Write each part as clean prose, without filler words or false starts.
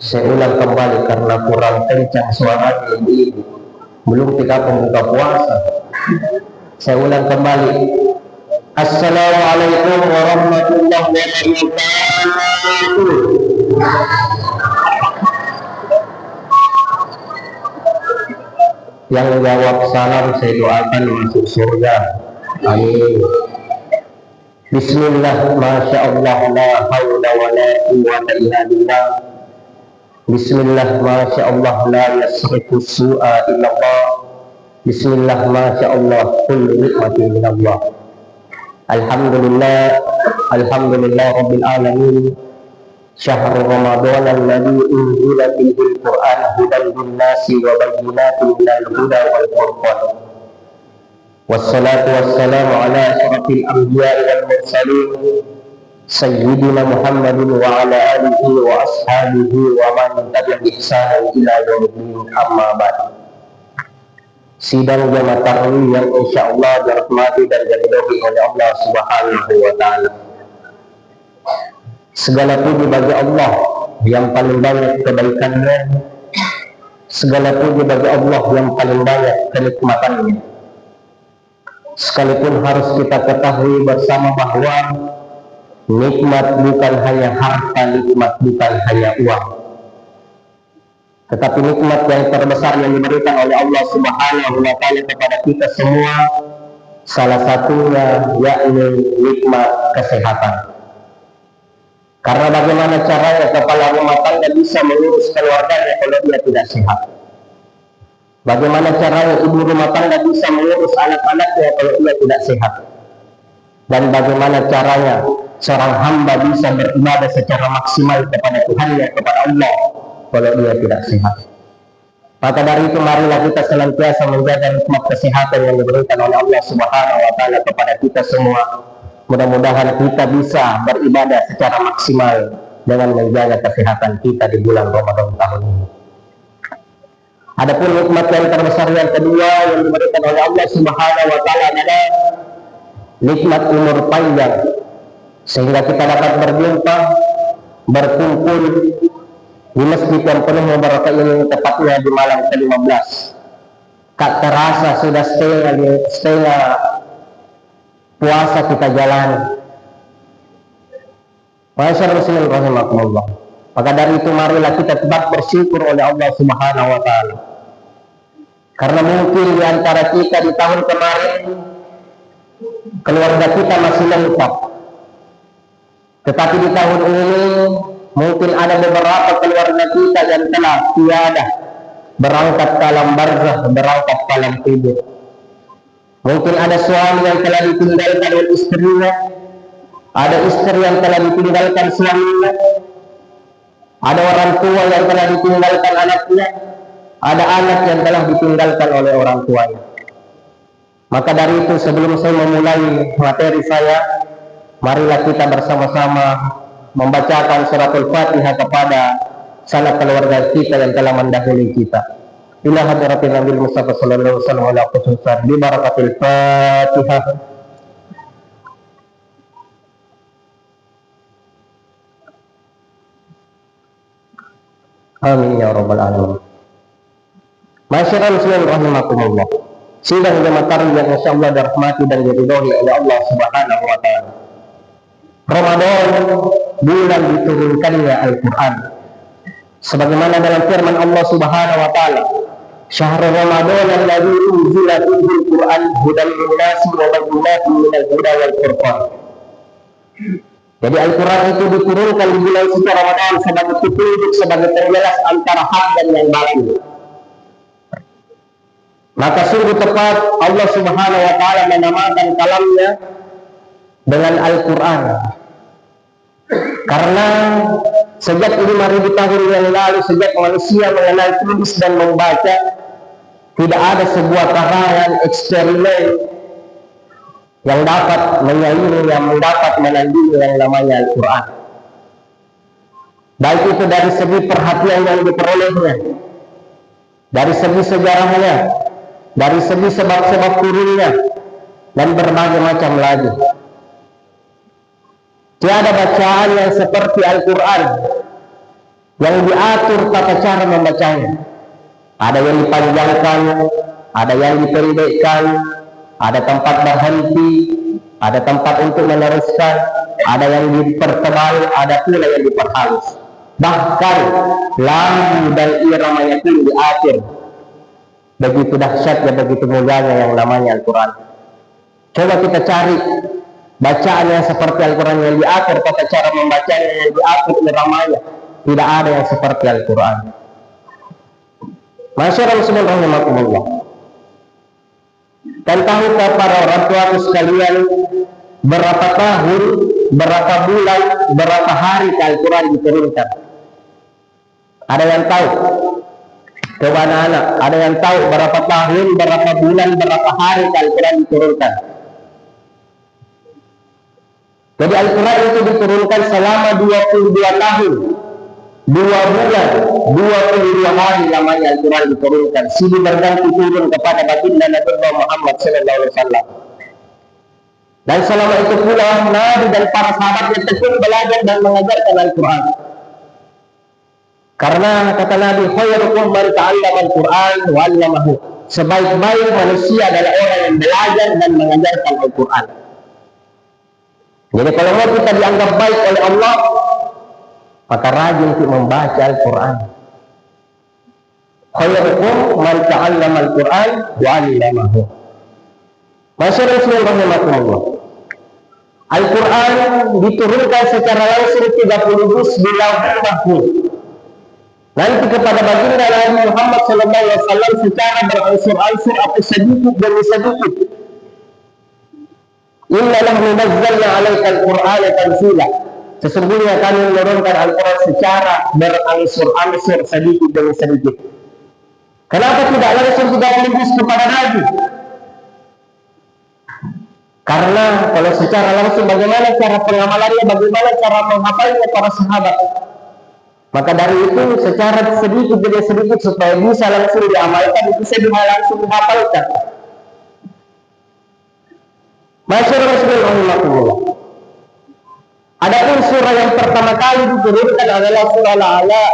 Saya ulang kembali karena kurang kencang suaranya ibu. Belum kita pembuka puasa. Saya ulang kembali. Assalamualaikum warahmatullahi wabarakatuh. Yang jawab salam saya doakan masuk surga. Amin. Bismillah, masya Allah, la hawla wa la quwwata illa billah. Bismillah, masya Allah, la yasrifu su'a illa Allah. Bismillah, masya Allah, kullu nikmatin min Allah. Alhamdulillah, alhamdulillah rabbil alamin. Syahrul Ramadan alladzi unzila fihi al-Qur'an hudan lin-nasi wa bayyinatin minal huda wal furqan. Wassalatu wassalamu ala asyrafil anbiya'i wal mursalin sayyidina Muhammadin wa ala alihi wa ashabihi wa man tabi'ahum bi ihsan ila yaumiddin, amma ba'd. Sidang jamaah tarawih yang insyaallah dirahmati dan diridhoi oleh Allah Subhanahu wa taala. Segala puji bagi Allah yang paling banyak kebaikannya. Segala puji bagi Allah yang paling banyak kenikmatannya. Sekalipun harus kita ketahui bersama bahwa nikmat bukan hanya harta, nikmat bukan hanya uang, tetapi nikmat yang terbesar yang diberikan oleh Allah Subhanahu wa taala kepada kita semua, salah satunya yakni nikmat kesehatan. Karena bagaimana caranya kepala rumah tangga bisa mengurus keluarganya kalau dia tidak sehat? Bagaimana caranya ibu rumah tangga bisa mengurus anak-anaknya kalau dia tidak sehat? Dan bagaimana caranya seorang hamba bisa beribadah secara maksimal kepada Tuhannya, kepada Allah, kalau dia tidak sehat? Maka dari itu marilah kita senantiasa menjaga nikmat kesehatan yang diberikan oleh Allah Subhanahu wa taala kepada kita semua. Mudah-mudahan kita bisa beribadah secara maksimal dengan menjaga kesehatan kita di bulan Ramadan tahun ini. Adapun nikmat yang terbesar yang kedua yang diberikan oleh Allah Subhanahu wa taala adalah nikmat umur panjang, sehingga kita dapat berjumpa, berkumpul di masjid yang penuh barakah ini, tepatnya di malam ke-15. Tak terasa sudah setengah puasa kita jalani. Masyaallah muslimin rahimakumullah. Maka dari itu marilah kita tetap bersyukur oleh Allah Subhanahu wa taala. Karena mungkin di antara kita di tahun kemarin keluarga kita masih lengkap. Tetapi di tahun ini mungkin ada beberapa keluarga kita yang telah tiada, berangkat ke alam barzakh, berangkat ke alam kubur. Mungkin ada suami yang telah ditinggalkan oleh istrinya, ada istri yang telah ditinggalkan suaminya, ada orang tua yang telah ditinggalkan anaknya, ada anak yang telah ditinggalkan oleh orang tuanya. Maka dari itu sebelum saya memulai materi saya, marilah kita bersama-sama membacakan suratul Fatihah kepada sanak keluarga kita yang telah mendahului kita. Ila hadratin Nabi Mustafa sallallahu alaihi wasallam ala khususan bi barakatil Fatihah. Amin ya rabbal alamin. Masyaallah muslimin rahimakumullah. Sidang jemaah tarawih yang insyaallah dirahmati dan diridhoi oleh Allah Subhanahu wa taala. Ramadan, bulan diturunkannya Al-Qur'an. Sebagaimana dalam firman Allah Subhanahu wa taala, Syahrul Ramadan alladzi unzila fihi al-Qur'an hudan lin-nasi wa bayyinatin minal huda wal furqan. Jadi Al-Quran itu diturunkan di bulan suci Ramadan sebagai petunjuk, sebagai penjelas antara hak dan yang batil. Maka sungguh tepat Allah Subhanahu wa taala menamakan kalamnya dengan Al-Quran. Karena sejak 5.000 tahun yang lalu, sejak manusia mengenal tulis dan membaca, tidak ada sebuah karangan eksperimen yang dapat menyaingi, yang dapat menandingi yang namanya Al-Quran. Baik itu dari segi perhatian yang diperolehnya, dari segi sejarahnya, dari segi sebab-sebab turunnya, dan berbagai macam lagi. Tiada bacaan yang seperti Al-Quran yang diatur tata cara membacanya. Ada yang dipanjangkan, ada yang dipendekkan, ada tempat berhenti, ada tempat untuk meneruskan, ada yang dipertebal, ada pula yang diperhalus. Bahkan lagu dan iramanya pun diatur. Begitu dahsyatnya, begitu mulianya yang namanya Al-Quran. Coba kita cari bacaan yang seperti Al-Quran, yang diatur tata cara membacanya, yang diatur iramanya. Tidak ada yang seperti Al-Quran. Masyarakat muslimin rahimakumullah. Dan tahukah para orang tua sekalian, berapa tahun, berapa bulan, berapa hari Al-Quran diturunkan? Ada yang tahu? Coba anak-anak, ada yang tahu berapa tahun, berapa bulan, berapa hari Al-Quran diturunkan? Jadi Al-Quran itu diturunkan selama 22 tahun, 2 bulan, 22 hari lamanya Al-Quran diturunkan. Silih berganti turun kepada baginda Nabi Muhammad SAW. Dan selama itu pula Nabi dan para sahabatnya tekun belajar dan mengajarkan Al-Quran. Karena kata Nabi, khairukum man ta'allama Al-Quran wa 'allamahu. Sebaik-baik manusia adalah orang yang belajar dan mengajarkan Al-Quran. Jadi kalau mau kita dianggap baik oleh Allah, maka rajin untuk membaca Al-Quran. Khairukum man ta'allama Al-Quran wa 'allamahu. Masyarakat muslimin rahimakumullah. Al-Quran diturunkan secara langsung 30 juz di Lauhul Mahfuz. Nanti kepada baginda Nabi Muhammad SAW secara beransur-ansur atau sedikit demi sedikit. Inna nahnu nazzalna 'alaika al-Qur'ana tanzila. Sesungguhnya kami menurunkan Al-Quran secara beransur-ansur sedikit demi sedikit. Kenapa tidak langsung 30 juz kepada Nabi? Karena kalau secara langsung bagaimana cara pengamalannya, bagaimana cara menghafalnya para sahabat. Maka dari itu secara sedikit demi sedikit supaya bisa langsung diamalkan, bisa langsung dihafalkan. Masyarakat muslimin rahimakumullah. Adapun surah yang pertama kali diturunkan adalah surah Al-A'la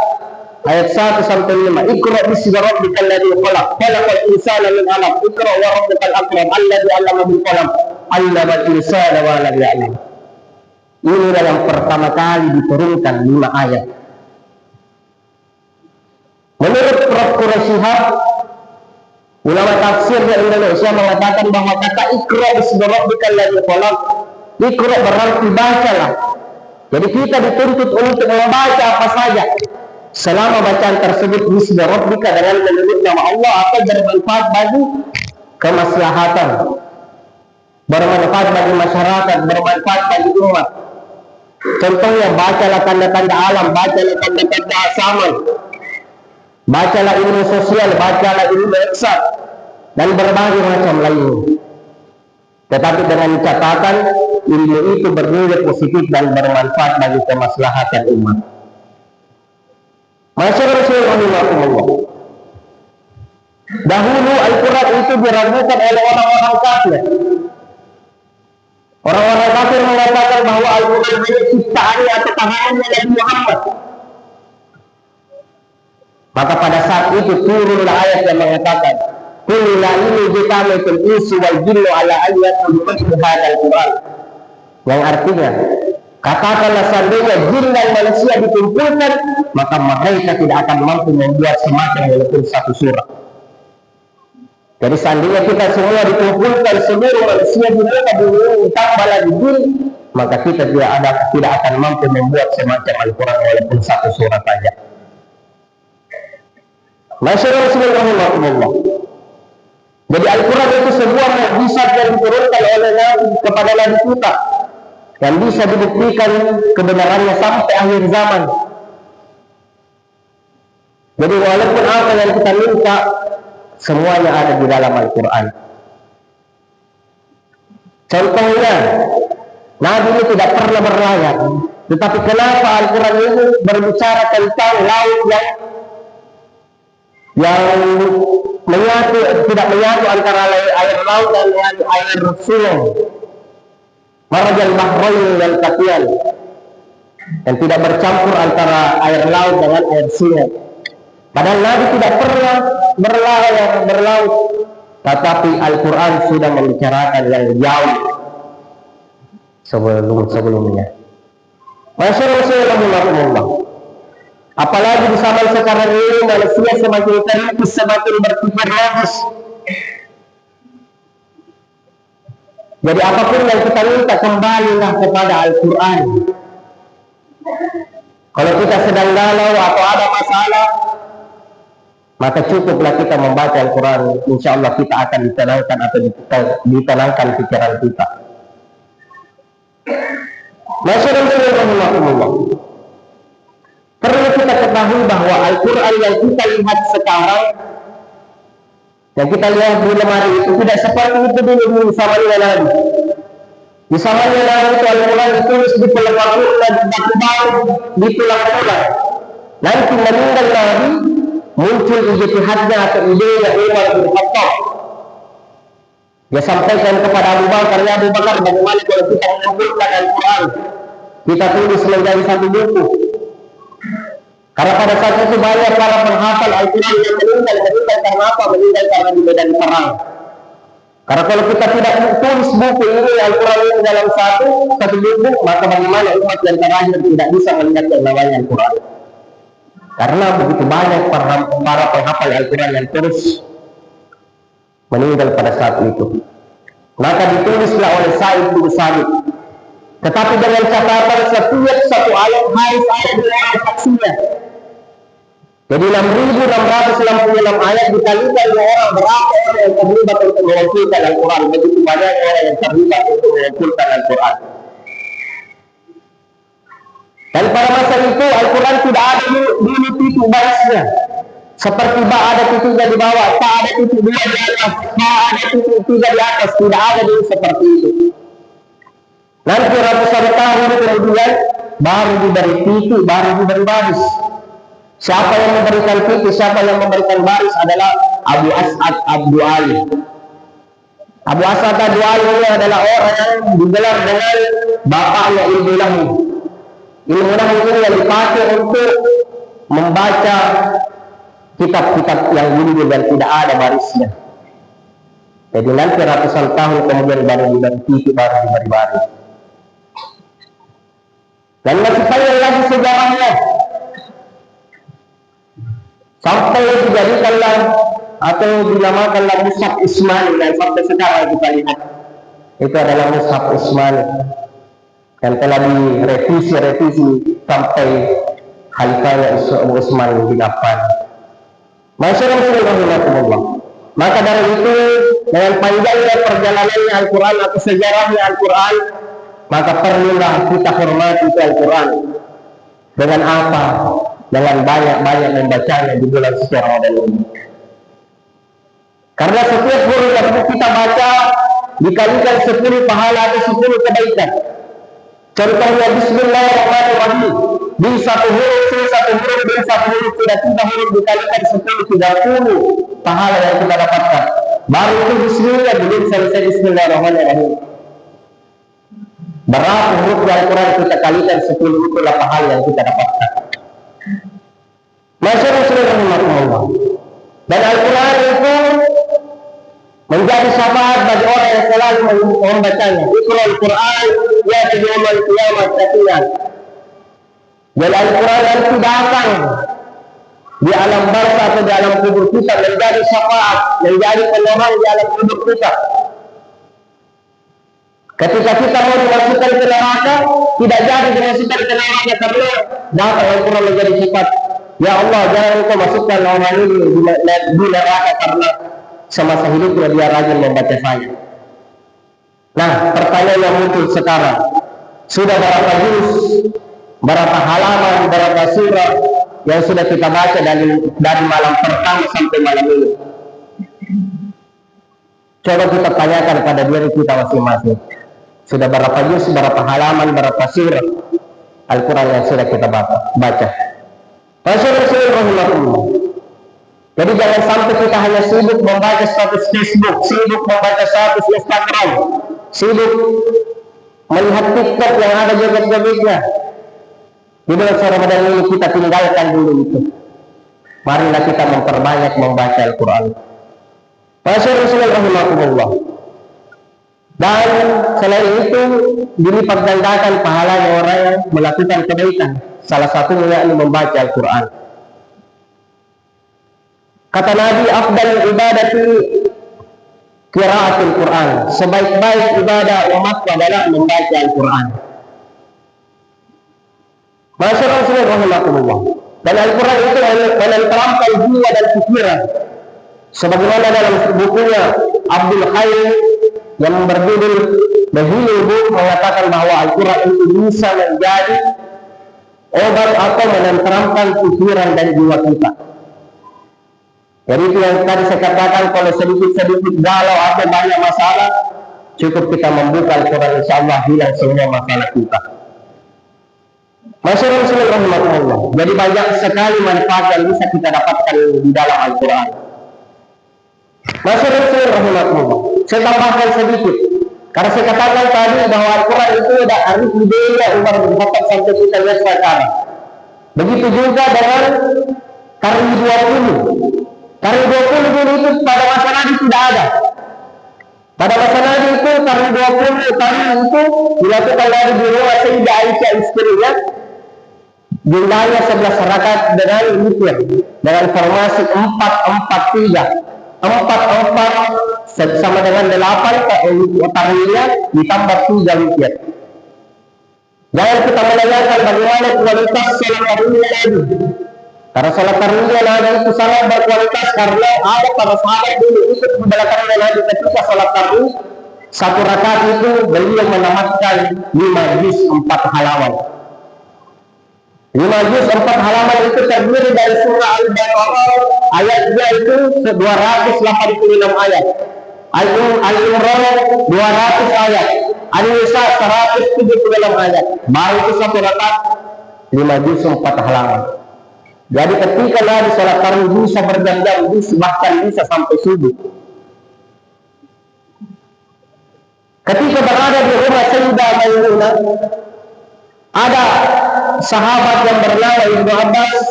ayat 1 sampai 5. Iqra bismi rabbikal ladzi khalaq, khalaqal insana min 'alaq, iqra wa rabbukal akram, alladzi 'allama bil qalam, 'allamal insana ma lam ya'lam. Ini yang pertama kali diturunkan 5 ayat. Menurut Prof. Quraisyihab, ulama tafsir di Indonesia mengatakan bahwa kata Iqra bismi rabbikal ladzi khalaq, Iqra berarti bacalah. Jadi kita dituntut untuk membaca apa saja selama bacaan tersebut bismi rabbika dengan menyebut nama Allah akan bermanfaat bagi kemaslahatan, bermanfaat bagi masyarakat, bermanfaat bagi umat. Contohnya bacalah tanda-tanda alam, bacalah tanda-tanda asaman, bacalah ilmu sosial, bacalah ilmu ihsan, dan berbagai macam lainnya. Tetapi dengan catatan ilmu itu bernilai positif dan bermanfaat bagi kemaslahatan umat. Masyarakat rahimakumullah. Dahulu Al-Quran itu diragukan oleh orang-orang kafir. Orang-orang kafir mengatakan bahwa Al-Quran ini ciptaannya atau tangannya Nabi Muhammad. Maka pada saat itu turunlah ayat yang mengatakan, "Qul la yujtami'ul insu wal jinnu ala an ya'budu hadzal Qur'an." Yang artinya, katakanlah seandainya jin dan manusia dikumpulkan, maka mereka tidak akan mampu membuat semacam walaupun satu surah. Jadi seandainya kita semua dikumpulkan, seluruh manusia di muka bumi ini tambah lagi jin, maka kita tidak akan mampu membuat semacam Al-Quran walaupun satu surah saja. Masyarakat muslimin rahimakumullah. Jadi Al-Quran itu sebuah mukjizat yang diturunkan oleh Nabi kepada Nabi kita, yang bisa dibuktikan kebenarannya sampai akhir zaman. Jadi walaupun apa yang kita minta, semuanya ada di dalam Al-Quran. Contohnya, Nabi ini tidak pernah berlayar, tetapi kenapa Al-Quran ini berbicara tentang laut yang menyatu, tidak menyatu antara air laut dan air sungai. Marajal bahrain dan katian. dan tidak bercampur antara air laut dengan air sungai. Padahal Nabi tidak pernah berlaut, tetapi Al-Quran sudah membicarakan yang jauh sebelumnya. Masyaallah, apalagi di zaman sekarang ini manusia semakin terikis, semakin berpikir logis. Jadi apapun yang kita minta, kembalilah kepada Al-Quran. Kalau kita sedang galau atau ada masalah, maka cukuplah kita membaca Al-Quran. Insya Allah kita akan ditenangkan atau ditenangkan pikiran kita. Masyaallah, perlu kita ketahui bahwa Al-Quran yang kita lihat sekarang, yang kita lihat di lemari itu tidak seperti itu dulu di zamannya Nabi. Di zamannya Nabi itu Al-Quran ditulis di pelengkapnya, di batu-batu, di tulang-tulang. Nanti meninggal Nabi, muncul ijtihadnya atau idenya Umar bin Khattab. Dia sampaikan kepada Abu Bakar, ya Abu Bakar, bagaimana kalau kita mengumpulkan Al-Quran, kita tulis menjadi satu buku. Karena pada saat itu banyak para penghafal Al-Quran yang meninggal karena apa? Meninggal karena di medan perang. Karena kalau kita tidak tulis buku ini, Al-Quran ini dalam satu buku, maka bagaimana umat yang terakhir tidak bisa melihat yang namanya Al-Quran? Karena begitu banyak para penghafal Al-Quran yang terus meninggal pada saat itu. Maka ditulislah oleh Sa'id bin Sabit. Tetapi dengan catatan setiap satu ayat harus ada dua saksinya. Jadi 6.666 ayat dikalikan oleh orang, berapa orang yang terlibat untuk mewakilkan Al-Quran. Begitu banyak orang yang terlibat untuk mewakilkan Al-Quran. Dan pada masa itu Al-Quran tidak ada di titik barisnya. Seperti ba ada titiknya di bawah, tak ada titik dua di atas, tak ada titik tiga di atas, tidak ada dulu seperti itu. Nanti ratusan tahun kemudian baru diberi titik, baru diberi baris. Siapa yang memberikan titik, siapa yang memberikan baris adalah Abu As'ad Ad-Du'ali. Abu As'ad Ad-Du'ali ini adalah orang yang digelar dengan bapaknya Ilmu Lahu. Ilmu Lahu ini yang dipakai untuk membaca kitab-kitab yang dulu dan tidak ada barisnya. Jadi nanti ratusan tahun kemudian baru diberi titik, baru diberi baris. Dan masih panjang lagi sejarahnya. Sampai dijadikanlah atau dinamakanlah Mushaf Utsmani, dan sampai sekarang kita lihat itu adalah Mushaf Utsmani yang telah direvisi sampai Khalifahnya Utsman bin Affan. Masyaallah. Maka dari itu, dengan panjangnya perjalanannya Al-Quran atau sejarahnya Al-Quran, maka perlulah kita hormati Al-Quran. Dengan apa? Dengan banyak-banyak membacanya di bulan suci Ramadan ini. Karena setiap huruf yang kita baca dikalikan 10 pahala atau 10 kebaikan. Contohnya Bismillahirrahmanirrahim. Di satu huruf, tidak 3 huruf dikalikan 10, 30 pahala yang kita dapatkan. Baru itu Bismillah, belum selesai Bismillahirrahmanirrahim. Berapa huruf Al-Quran kita kalikan 10, itulah pahala yang kita dapatkan. Masyaallah. Dan Al-Quran itu menjadi syafaat bagi orang yang selalu membacanya. Iqra al-Quran ya yaumul qiyamah katilan. Dan Al-Quran nanti datang di alam barzah atau di alam kubur kita menjadi syafaat, menjadi penolong di alam kubur kita. Ketika kita mau dimasukkan ke neraka, tidak jadi dimasukkan ke neraka karena datang Al-Quran menjadi sifat. Ya Allah, jangan engkau masukkan orang ini di neraka karena semasa hidupnya dia rajin membaca saya. Nah, pertanyaan yang muncul sekarang, sudah berapa juz, berapa halaman, berapa surah yang sudah kita baca dari malam pertama sampai malam ini? Coba kita tanyakan pada diri kita masing-masing. Sudah berapa juz, berapa halaman, berapa surah Al-Quran yang sudah kita baca? Rasulullah. Jadi jangan sampai kita hanya sibuk membaca status Facebook, sibuk membaca status Instagram, sibuk melihat TikTok yang ada joget-jogetnya. Di bulan Ramadan ini kita tinggalkan dulu itu. Marilah kita memperbanyak membaca Al-Quran. Rasulullah. Dan selain itu dilipat gandakan pahalanya orang yang melakukan kebaikan. Salah satunya yakni membaca Al-Quran. Kata Nabi, afdal ibadati qiraatul Quran. Sebaik-baik ibadah umat adalah membaca Al-Quran. Rasulullah. Dan Al-Quran itu menenteramkan jiwa dan pikiran. Sebagaimana dalam bukunya Abdul Khair yang berjudul Bahilul Buh mengatakan bahwa Al-Quran itu bisa menjadi obat atau menenteramkan pikiran dan jiwa kita. Jadi itu yang tadi saya katakan, kalau sedikit-sedikit galau atau banyak masalah, cukup kita membuka Al-Quran, insya Allah hilang semua masalah kita. Rasulullah. Jadi banyak sekali manfaat yang bisa kita dapatkan di dalam Al-Quran. Rasulullah. Saya tambahkan sedikit. Karena saya katakan tadi bahwa Al-Quran itu ada arif budaya Umar bin Khattab sampai kita lihat sekarang. Begitu juga dengan Karni 20. Karni 20 dulu itu pada masa Nabi tidak ada. Pada masa Nabi itu Karni 20 Karni itu dilakukan Nabi di rumah Sayyidah Aisyah istrinya. Jumlahnya 11 rakaat dengan witir, dengan formasi 4-4-3. 4 sama dengan 8 tarwiyah ditambah 3 witir. Jangan kita menanyakan bagaimana kualitas salat tarwiyah Nabi. Karena salat tarwiyah Nabi itu sangat berkualitas, karena ada para sahabat dulu ikut di belakang Nabi ketika salat tarwiyah. 1 rakaat itu beliau menamatkan 5 juz 4 halaman. 5 juz 4 halaman itu terdiri dari surah Al-Baqarah, ayatnya itu 286 ayat. Al-Imran 200 ayat. An-Nisa 176 ayat. Baru itu 1 rakaat 5 juz 4 halaman. Jadi ketika Nabi salat tarawih bisa berjam-jam, bahkan bisa sampai subuh. Ketika berada di rumah Sayyidah Maimunah, ada sahabat yang bernama Ibnu Abbas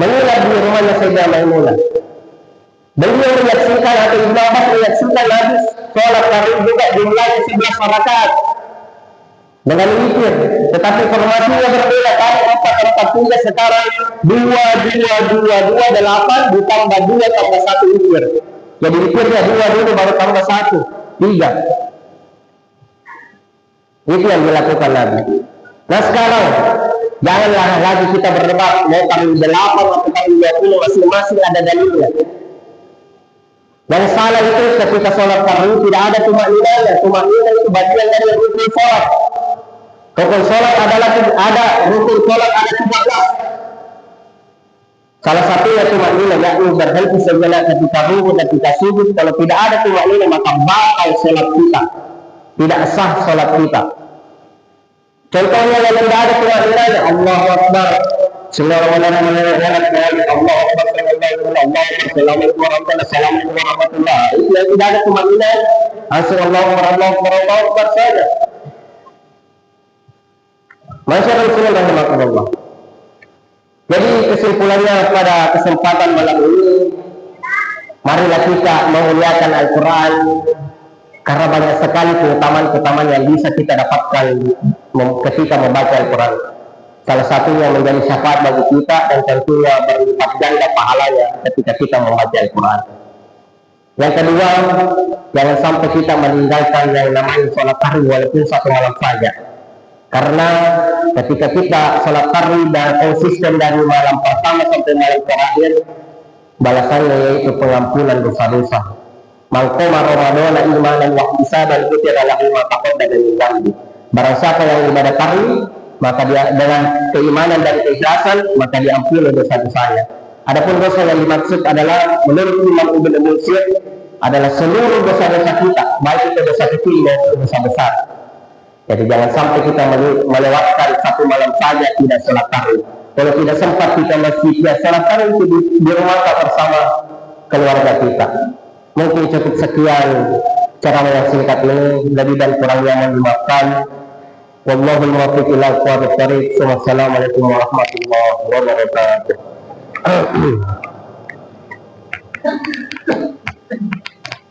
menginap di rumahnya Sayyidah Maimunah. Beliau menyaksikan atau Ibnu Abbas menyaksikan Nabi sholat tarawih juga jumlahnya 11 rakaat dengan witir. Tetapi formasinya berbeda. Tadi 4-4-3, sekarang 2-2-2-2-8 ditambah 2 tambah 1 witir. Jadi witirnya 2 dulu baru tambah 1, 3. Itu yang dilakukan Nabi. Nah sekarang janganlah lagi kita berdebat mau tarawih 8 atau tarawih 20, masing-masing ada dalilnya. Dan salah itu ketika sholat tarawih tidak ada tumakninahnya. Tumakninah itu bagian dari rukun sholat. Rukun sholat adalah ada rukun sholat ada 13. Salah satunya tumakninah, yakni berhenti sejenak ketika rukun dan ketika sujud. Kalau tidak ada tumakninah maka batal sholat kita, tidak sah sholat kita. Contohnya yang tidak ada tumakninahnya, Allahu Akbar. Semua orang mendengar Allah Akbar, Assalamualaikum warahmatullahi. Itu yang tidak ada tumakninah. Allahu Akbar saja. Masyaallah. Jadi kesimpulannya pada kesempatan malam ini, marilah kita memuliakan Al-Quran, karena banyak sekali keutamaan-keutamaan yang bisa kita dapatkan ketika membaca Al-Quran. Salah satunya menjadi syafaat bagi kita dan tentunya berlipat ganda pahalanya ketika kita membaca Al-Quran. Yang kedua, jangan sampai kita meninggalkan yang namanya sholat tarawih walaupun 1 malam saja. Karena ketika kita sholat tarawih dan konsisten dari malam pertama sampai malam terakhir, balasannya yaitu pengampunan dosa-dosa. Mangkoma Ramadan imanan wa ihtisaban ghufira lahu ma taqaddama min dhanbi. Barang siapa yang ibadah tarawih, maka dia dengan keimanan dan keikhlasan, maka diampuni dosa-dosanya. Adapun dosa yang dimaksud adalah menurut Imam Ibnu Munsir adalah seluruh dosa-dosa kita, baik itu dosa kecil maupun dosa besar. Jadi jangan sampai kita melewatkan 1 malam saja tidak sholat tarawih. Kalau tidak sempat kita masih sholat tarawih itu di rumah bersama keluarga kita. Mungkin cukup sekian cara yang singkat ini, lebih dan kurangnya mohon dimaafkan. Wallahul muwaffiq ila aqwamit thariq. Wassalamualaikum warahmatullahi wabarakatuh.